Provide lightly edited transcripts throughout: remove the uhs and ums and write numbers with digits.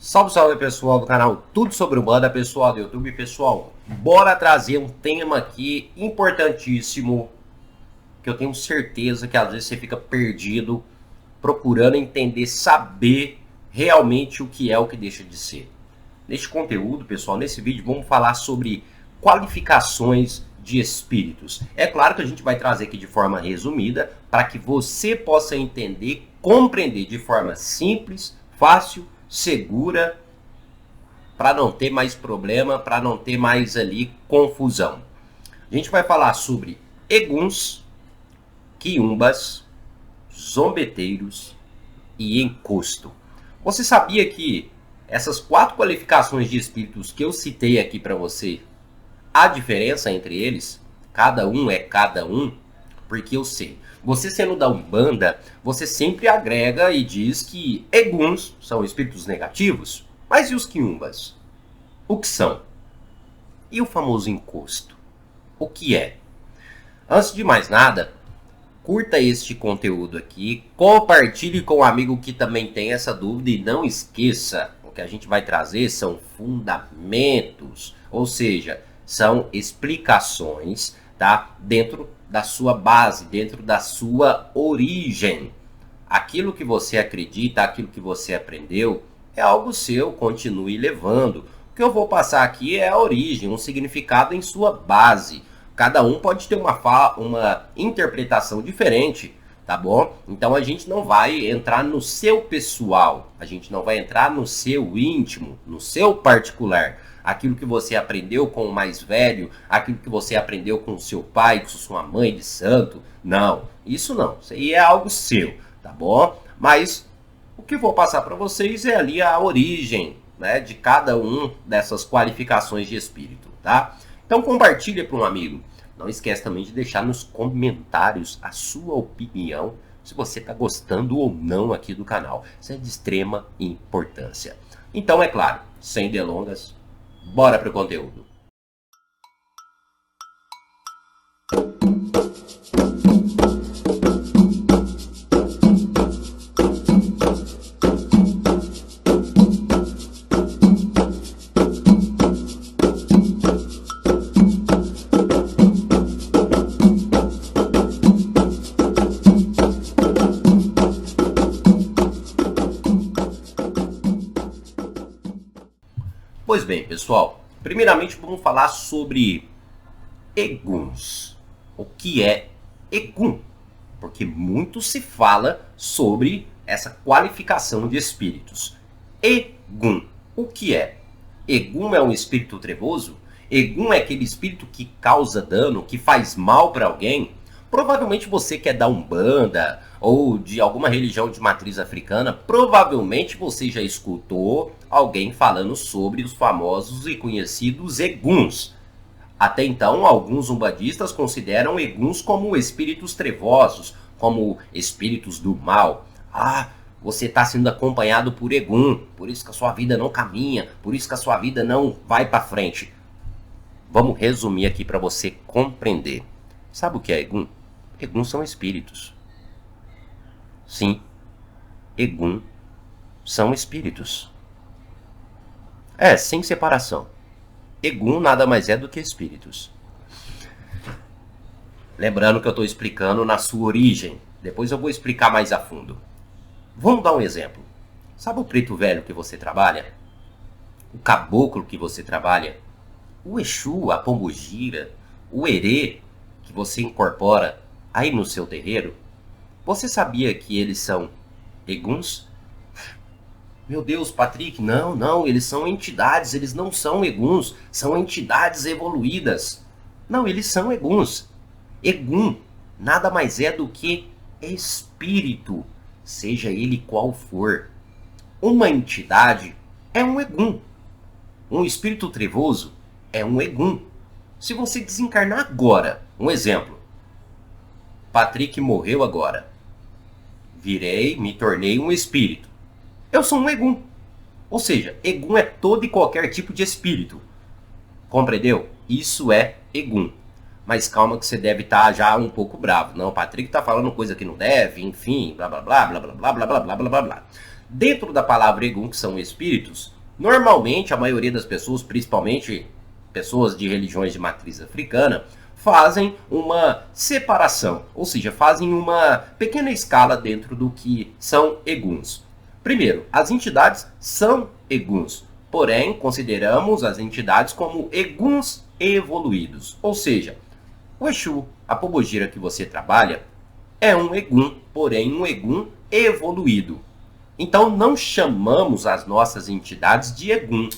Salve, salve pessoal do canal Tudo Sobre Umbanda, pessoal do YouTube. Pessoal, bora trazer um tema aqui importantíssimo, que eu tenho certeza que às vezes você fica perdido, procurando entender, saber realmente o que é o que deixa de ser. Neste conteúdo, pessoal, nesse vídeo vamos falar sobre qualificações de espíritos. É claro que a gente vai trazer aqui de forma resumida, para que você possa entender, compreender de forma simples, fácil, segura, para não ter mais problema, para não ter mais ali confusão. A gente vai falar sobre eguns, quiumbas, zombeteiros e encosto. Você sabia que essas 4 qualificações de espíritos que eu citei aqui para você, há diferença entre eles? Cada um é cada um? Porque eu sei. Você sendo da Umbanda, você sempre agrega e diz que eguns são espíritos negativos. Mas e os quiumbas? O que são? E o famoso encosto? O que é? Antes de mais nada, curta este conteúdo aqui, compartilhe com um amigo que também tem essa dúvida e não esqueça, o que a gente vai trazer são fundamentos, ou seja, são explicações, tá? Dentro da sua base, dentro da sua origem. Aquilo que você acredita, aquilo que você aprendeu, é algo seu, continue levando. O que eu vou passar aqui é a origem, um significado em sua base. Cada um pode ter uma interpretação diferente, tá bom? Então a gente não vai entrar no seu pessoal, a gente não vai entrar no seu íntimo, no seu particular. Aquilo que você aprendeu com o mais velho, aquilo que você aprendeu com o seu pai, com sua mãe de santo. Não, isso não. Isso aí é algo seu, tá bom? Mas o que eu vou passar para vocês é ali a origem, né, de cada um dessas qualificações de espírito, tá? Então compartilha para um amigo. Não esquece também de deixar nos comentários a sua opinião, se você está gostando ou não aqui do canal. Isso é de extrema importância. Então, é claro, sem delongas, bora pro conteúdo. Pois bem, pessoal, primeiramente vamos falar sobre eguns. O que é egum? Porque muito se fala sobre essa qualificação de espíritos. Egum, o que é? Egum é um espírito trevoso? Egum é aquele espírito que causa dano, que faz mal para alguém? Provavelmente você que é da Umbanda ou de alguma religião de matriz africana, provavelmente você já escutou alguém falando sobre os famosos e conhecidos eguns. Até então, alguns umbandistas consideram eguns como espíritos trevosos, como espíritos do mal. Ah, você está sendo acompanhado por egum, por isso que a sua vida não caminha, por isso que a sua vida não vai para frente. Vamos resumir aqui para você compreender. Sabe o que é egum? Egum são espíritos. Sim, egum são espíritos. Sem separação. Egum nada mais é do que espíritos. Lembrando que eu estou explicando na sua origem. Depois eu vou explicar mais a fundo. Vamos dar um exemplo. Sabe o preto velho que você trabalha? O caboclo que você trabalha? O Exu, a pombogira, o erê que você incorpora aí no seu terreiro? Você sabia que eles são eguns? Meu Deus, Patrick, não, eles são entidades, eles não são eguns, são entidades evoluídas. Não, eles são eguns. Egum nada mais é do que espírito, seja ele qual for. Uma entidade é um egum. Um espírito trevoso é um egum. Se você desencarnar agora, um exemplo, Patrick morreu agora, me tornei um espírito. Eu sou um egum. Ou seja, egum é todo e qualquer tipo de espírito. Compreendeu? Isso é egum. Mas calma que você deve estar já um pouco bravo. Não, o Patrick está falando coisa que não deve, enfim, blá blá blá blá blá blá blá blá blá blá blá blá. Dentro da palavra Egum, que são espíritos, normalmente a maioria das pessoas, principalmente pessoas de religiões de matriz africana, fazem uma separação, ou seja, fazem uma pequena escala dentro do que são Eguns. Primeiro, as entidades são Eguns, porém consideramos as entidades como Eguns evoluídos, ou seja, o Exu, a pombogira que você trabalha, é um Egum, porém um Egum evoluído. Então não chamamos as nossas entidades de Egum.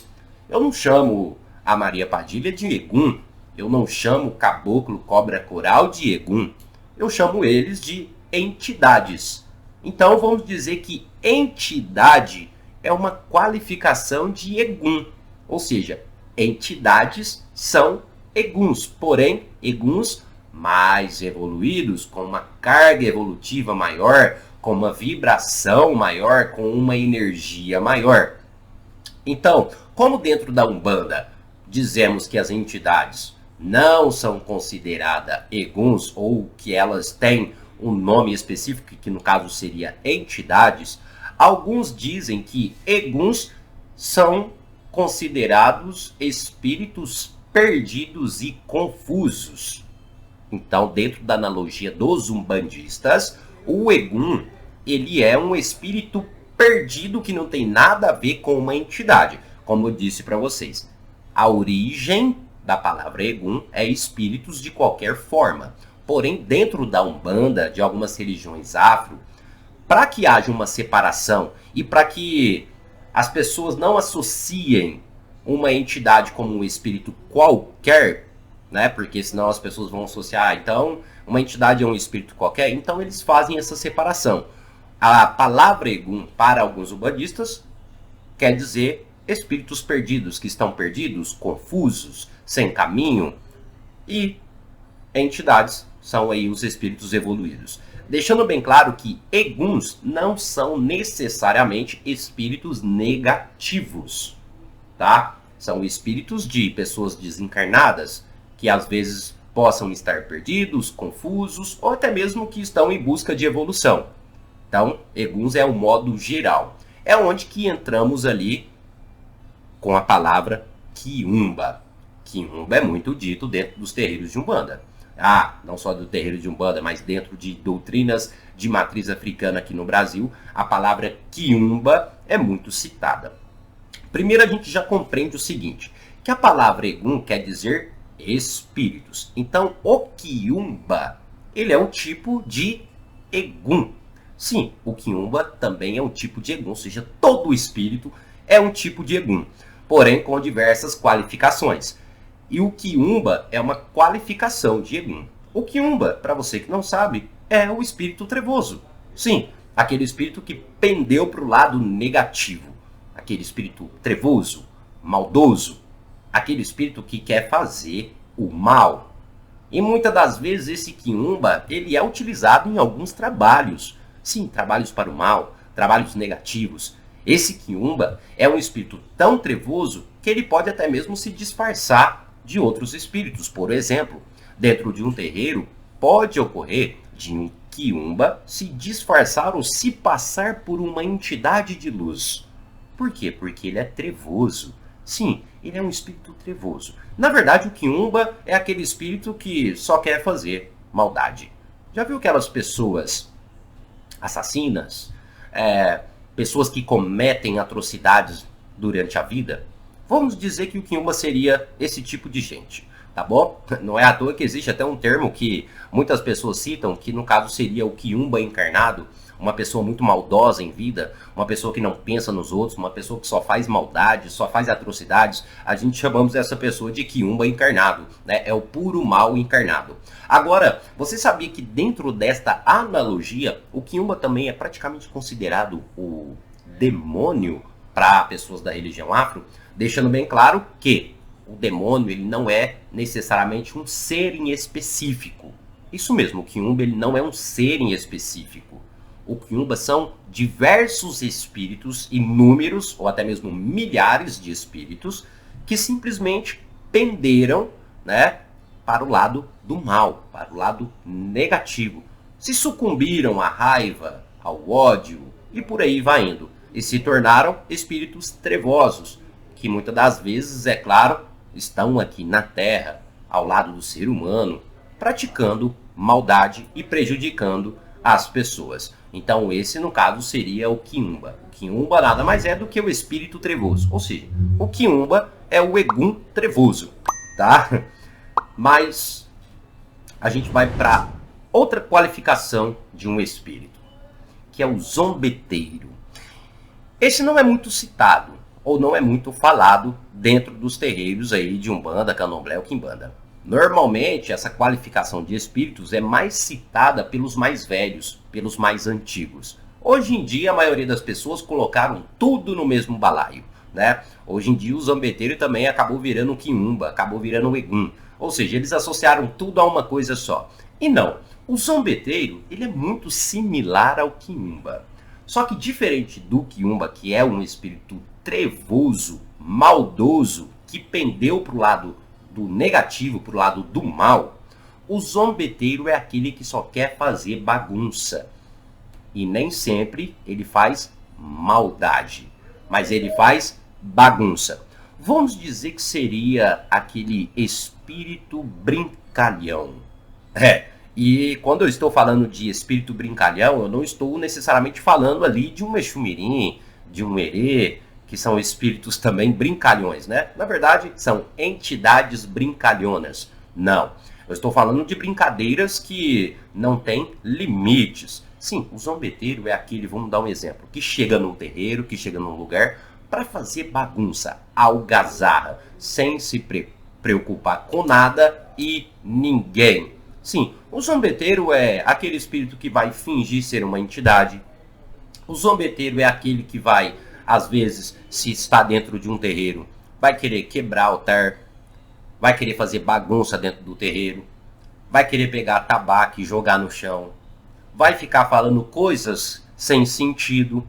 Eu não chamo a Maria Padilha de Egum. Eu não chamo o Caboclo Cobra Coral de Egum. Eu chamo eles de entidades. Então vamos dizer que entidade é uma qualificação de Egum. Ou seja, entidades são Eguns, porém Eguns mais evoluídos, com uma carga evolutiva maior, com uma vibração maior, com uma energia maior. Então, como dentro da Umbanda dizemos que as entidades não são consideradas Eguns, ou que elas têm um nome específico, que no caso seria entidades, alguns dizem que Eguns são considerados espíritos perdidos e confusos. Então, dentro da analogia dos umbandistas, o Egum, ele é um espírito perdido que não tem nada a ver com uma entidade. Como eu disse para vocês, a origem da palavra Egum é espíritos de qualquer forma. Porém, dentro da Umbanda, de algumas religiões afro, para que haja uma separação e para que as pessoas não associem uma entidade como um espírito qualquer, né? Porque senão as pessoas vão associar, então uma entidade é um espírito qualquer, então eles fazem essa separação. A palavra Egum, para alguns umbandistas, quer dizer espíritos perdidos, que estão perdidos, confusos, sem caminho, e entidades são aí os espíritos evoluídos. Deixando bem claro que Eguns não são necessariamente espíritos negativos, tá? São espíritos de pessoas desencarnadas, que às vezes possam estar perdidos, confusos, ou até mesmo que estão em busca de evolução. Então, Eguns é um modo geral. É onde que entramos ali com a palavra Quiumba. Quiumba é muito dito dentro dos terreiros de Umbanda. Ah, não só do terreiro de Umbanda, mas dentro de doutrinas de matriz africana aqui no Brasil, a palavra Quiumba é muito citada. Primeiro a gente já compreende o seguinte, que a palavra Egum quer dizer espíritos. Então, o Quiumba, ele é um tipo de Egum. Sim, o Quiumba também é um tipo de Egum, ou seja, todo espírito é um tipo de Egum, porém com diversas qualificações. E o Quiumba é uma qualificação de Egum. O Quiumba, para você que não sabe, é o espírito trevoso. Sim, aquele espírito que pendeu para o lado negativo. Aquele espírito trevoso, maldoso. Aquele espírito que quer fazer o mal. E muitas das vezes esse Quiumba, ele é utilizado em alguns trabalhos. Sim, trabalhos para o mal, trabalhos negativos. Esse Quiumba é um espírito tão trevoso que ele pode até mesmo se disfarçar de outros espíritos. Por exemplo, dentro de um terreiro, pode ocorrer de um Quiumba se disfarçar ou se passar por uma entidade de luz. Por quê? Porque ele é trevoso. Sim, ele é um espírito trevoso. Na verdade, o Quiumba é aquele espírito que só quer fazer maldade. Já viu aquelas pessoas assassinas? Pessoas que cometem atrocidades durante a vida? Vamos dizer que o Quiumba seria esse tipo de gente, tá bom? Não é à toa que existe até um termo que muitas pessoas citam, que no caso seria o Quiumba encarnado, uma pessoa muito maldosa em vida, uma pessoa que não pensa nos outros, uma pessoa que só faz maldade, só faz atrocidades. A gente chamamos essa pessoa de Quiumba encarnado, né? É o puro mal encarnado. Agora, você sabia que dentro desta analogia, o Quiumba também é praticamente considerado o demônio para pessoas da religião afro? Deixando bem claro que o demônio ele não é necessariamente um ser em específico. Isso mesmo, o Quiumba ele não é um ser em específico. O Quiumba são diversos espíritos, inúmeros ou até mesmo milhares de espíritos que simplesmente penderam, né, para o lado do mal, para o lado negativo. Se sucumbiram à raiva, ao ódio e por aí vai indo. e se tornaram espíritos trevosos, que muitas das vezes, é claro, estão aqui na Terra, ao lado do ser humano, praticando maldade e prejudicando as pessoas. Então esse, no caso, seria o Quiumba. O Quiumba nada mais é do que o espírito trevoso, ou seja, o Quiumba é o Egum trevoso, tá? Mas a gente vai para outra qualificação de um espírito, que é o zombeteiro. Esse não é muito citado, ou não é muito falado dentro dos terreiros aí de Umbanda, Candomblé ou Quimbanda. Normalmente, essa qualificação de espíritos é mais citada pelos mais velhos, pelos mais antigos. Hoje em dia, a maioria das pessoas colocaram tudo no mesmo balaio, né? Hoje em dia, o zombeteiro também acabou virando o Quiumba, acabou virando o Egum. Ou seja, eles associaram tudo a uma coisa só. E não, o zombeteiro, ele é muito similar ao Quiumba. Só que diferente do Quiumba, que é um espírito trevoso, maldoso, que pendeu para o lado do negativo, para o lado do mal, o zombeteiro é aquele que só quer fazer bagunça. E nem sempre ele faz maldade, mas ele faz bagunça. Vamos dizer que seria aquele espírito brincalhão. E quando eu estou falando de espírito brincalhão, eu não estou necessariamente falando ali de um Exumirim, de um Herê, que são espíritos também brincalhões, né? Na verdade, são entidades brincalhonas. Não, eu estou falando de brincadeiras que não têm limites. Sim, o zombeteiro é aquele, vamos dar um exemplo, que chega num terreiro, que chega num lugar para fazer bagunça, algazarra, sem se preocupar com nada e ninguém. Sim, o zombeteiro é aquele espírito que vai fingir ser uma entidade. O zombeteiro é aquele que vai, às vezes, se está dentro de um terreiro, vai querer quebrar altar, vai querer fazer bagunça dentro do terreiro, vai querer pegar tabaco e jogar no chão, vai ficar falando coisas sem sentido,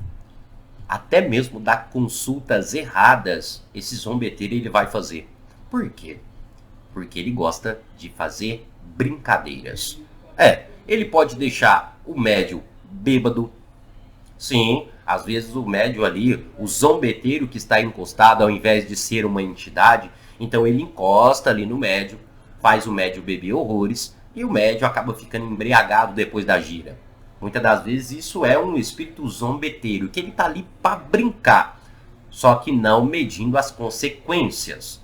até mesmo dar consultas erradas. Esse zombeteiro ele vai fazer. Por quê? Porque ele gosta de fazer brincadeiras. Ele pode deixar o médium bêbado. Sim, às vezes o médium ali, o zombeteiro que está encostado, ao invés de ser uma entidade, então ele encosta ali no médium, faz o médium beber horrores e o médium acaba ficando embriagado depois da gira. Muitas das vezes isso é um espírito zombeteiro, que ele está ali para brincar, só que não medindo as consequências.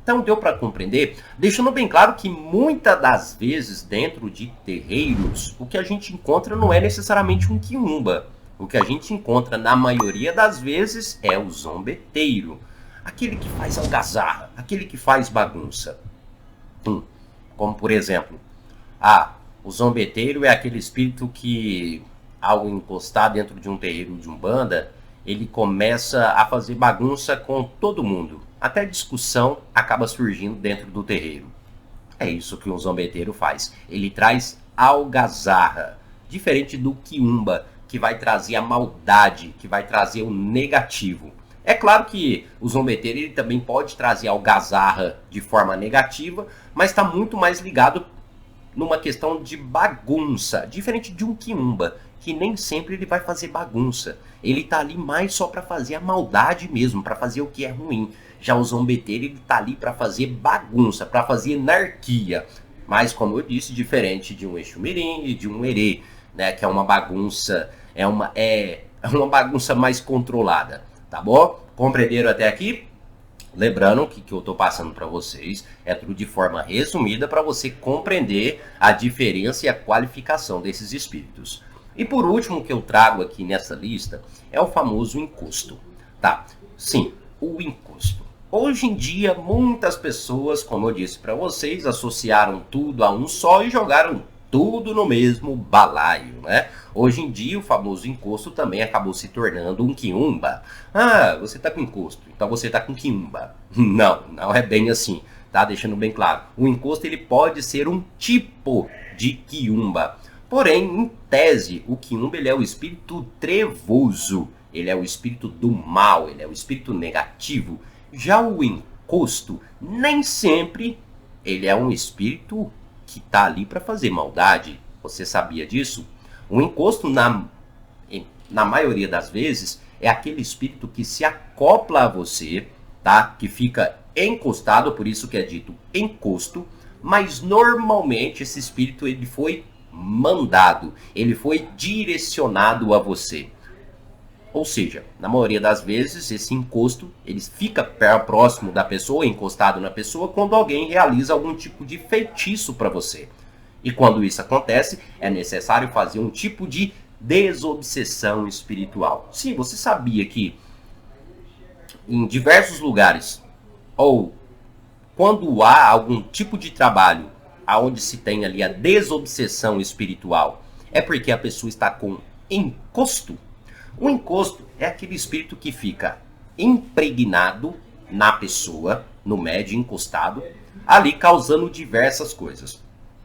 Então deu para compreender? Deixando bem claro que muitas das vezes dentro de terreiros, o que a gente encontra não é necessariamente um quiumba. O que a gente encontra na maioria das vezes é o zombeteiro. Aquele que faz algazarra, aquele que faz bagunça. Como por exemplo, o zombeteiro é aquele espírito que, ao encostar dentro de um terreiro de Umbanda, ele começa a fazer bagunça com todo mundo. Até discussão acaba surgindo dentro do terreiro. É isso que um zombeteiro faz. Ele traz algazarra. Diferente do quiumba, que vai trazer a maldade, que vai trazer o negativo. É claro que o zombeteiro ele também pode trazer algazarra de forma negativa, mas está muito mais ligado numa questão de bagunça. Diferente de um quiumba, que nem sempre ele vai fazer bagunça. Ele está ali mais só para fazer a maldade mesmo, para fazer o que é ruim. Já o zombeteiro ele está ali para fazer bagunça, para fazer anarquia. Mas como eu disse, diferente de um Exumirim e de um Herê, né, que é uma bagunça, é uma bagunça mais controlada, tá bom? Compreenderam até aqui? Lembrando que o que eu estou passando para vocês é tudo de forma resumida para você compreender a diferença e a qualificação desses espíritos. E por último, o que eu trago aqui nessa lista é o famoso encosto. Tá? Sim, o encosto. Hoje em dia, muitas pessoas, como eu disse para vocês, associaram tudo a um só e jogaram tudo no mesmo balaio, né? Hoje em dia, o famoso encosto também acabou se tornando um quiumba. Você tá com encosto, então você tá com quiumba. Não, não é bem assim, tá? Deixando bem claro. O encosto ele pode ser um tipo de quiumba. Porém, em tese, o quiumba ele é o espírito trevoso. Ele é o espírito do mal, ele é o espírito negativo. Já o encosto, nem sempre ele é um espírito que está ali para fazer maldade. Você sabia disso? O encosto, na maioria das vezes, é aquele espírito que se acopla a você, tá? Que fica encostado, por isso que é dito encosto, mas normalmente esse espírito ele foi mandado, ele foi direcionado a você. Ou seja, na maioria das vezes, esse encosto ele fica próximo da pessoa, encostado na pessoa, quando alguém realiza algum tipo de feitiço para você. E quando isso acontece, é necessário fazer um tipo de desobsessão espiritual. Sim, você sabia que em diversos lugares, ou quando há algum tipo de trabalho aonde se tem ali a desobsessão espiritual, é porque a pessoa está com encosto. O encosto é aquele espírito que fica impregnado na pessoa, no médium encostado, ali causando diversas coisas.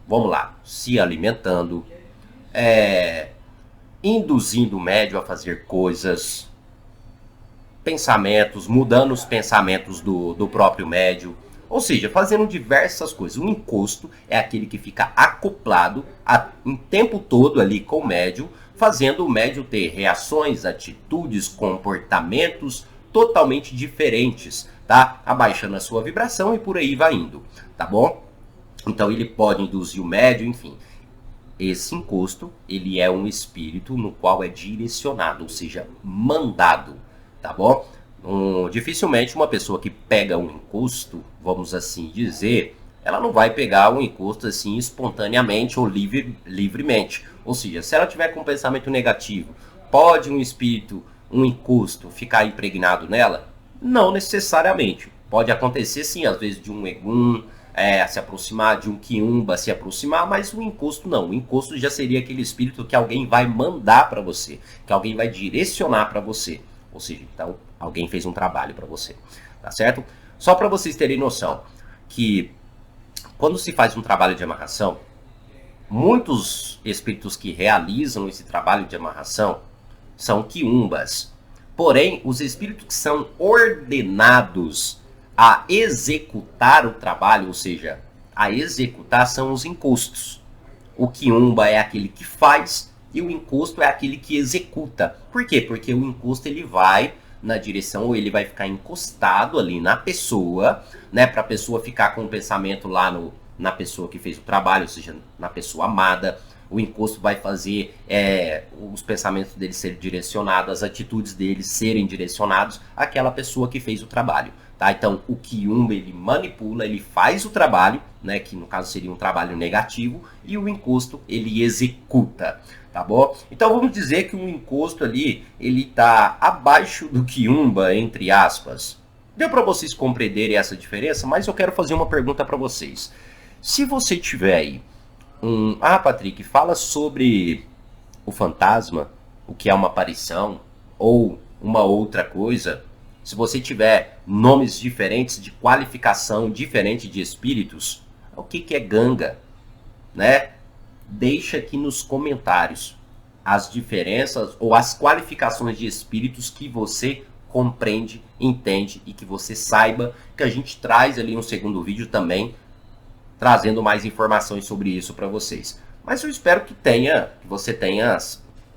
Vamos lá, se alimentando, induzindo o médium a fazer coisas, pensamentos, mudando os pensamentos do próprio médium, ou seja, fazendo diversas coisas. O encosto é aquele que fica acoplado em tempo todo ali com o médium, fazendo o médium ter reações, atitudes, comportamentos totalmente diferentes, tá? Abaixando a sua vibração e por aí vai indo, tá bom? Então ele pode induzir o médium, enfim. Esse encosto, ele é um espírito no qual é direcionado, ou seja, mandado, tá bom? Dificilmente uma pessoa que pega um encosto, vamos assim dizer, ela não vai pegar um encosto assim espontaneamente ou livremente. Ou seja, se ela tiver com um pensamento negativo, pode um espírito, um encosto, ficar impregnado nela? Não necessariamente. Pode acontecer sim, às vezes de um egum, se aproximar, de um quiumba se aproximar, mas o encosto não. O encosto já seria aquele espírito que alguém vai mandar para você, que alguém vai direcionar para você. Ou seja, então alguém fez um trabalho para você, tá certo? Só para vocês terem noção que quando se faz um trabalho de amarração, muitos espíritos que realizam esse trabalho de amarração são quiumbas. Porém, os espíritos que são ordenados a executar o trabalho, ou seja, a executar, são os encostos. O quiumba é aquele que faz e o encosto é aquele que executa. Por quê? Porque o encosto ele vai na direção, ou ele vai ficar encostado ali na pessoa, né, para a pessoa ficar com o pensamento lá na pessoa que fez o trabalho, ou seja, na pessoa amada. O encosto vai fazer os pensamentos dele serem direcionados, as atitudes dele serem direcionados àquela pessoa que fez o trabalho. Tá? Então, o quiumba, ele manipula, ele faz o trabalho, né, que no caso seria um trabalho negativo, e o encosto, ele executa, tá bom? Então, vamos dizer que o encosto ali, ele tá abaixo do quiumba, entre aspas. Deu para vocês compreenderem essa diferença? Mas eu quero fazer uma pergunta para vocês. Se você tiver aí Patrick, fala sobre o fantasma, o que é uma aparição, ou uma outra coisa. Se você tiver nomes diferentes, de qualificação diferente de espíritos, o que é ganga, né? Deixa aqui nos comentários as diferenças ou as qualificações de espíritos que você compreende, entende e que você saiba, que a gente traz ali um segundo vídeo também, trazendo mais informações sobre isso para vocês. Mas eu espero que você tenha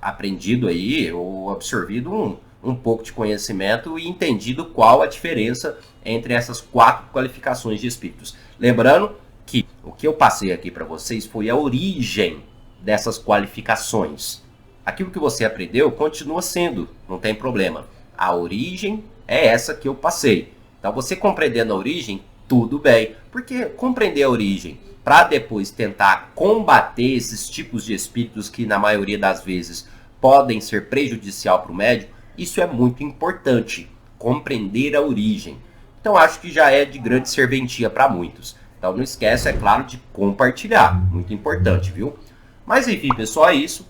aprendido aí ou absorvido um pouco de conhecimento e entendido qual a diferença entre essas 4 qualificações de espíritos. Lembrando que o que eu passei aqui para vocês foi a origem dessas qualificações. Aquilo que você aprendeu continua sendo, não tem problema. A origem é essa que eu passei. Então, você compreendendo a origem, tudo bem. Porque compreender a origem para depois tentar combater esses tipos de espíritos que na maioria das vezes podem ser prejudicial para o médium, isso é muito importante, compreender a origem. Então acho que já é de grande serventia para muitos. Então não esquece, é claro, de compartilhar, muito importante, viu? Mas enfim, pessoal, é isso.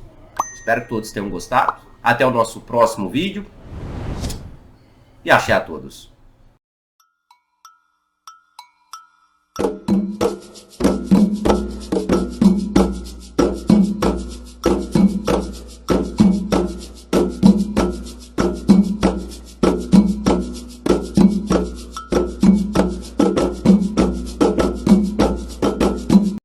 Espero que todos tenham gostado. Até o nosso próximo vídeo. E axé a todos.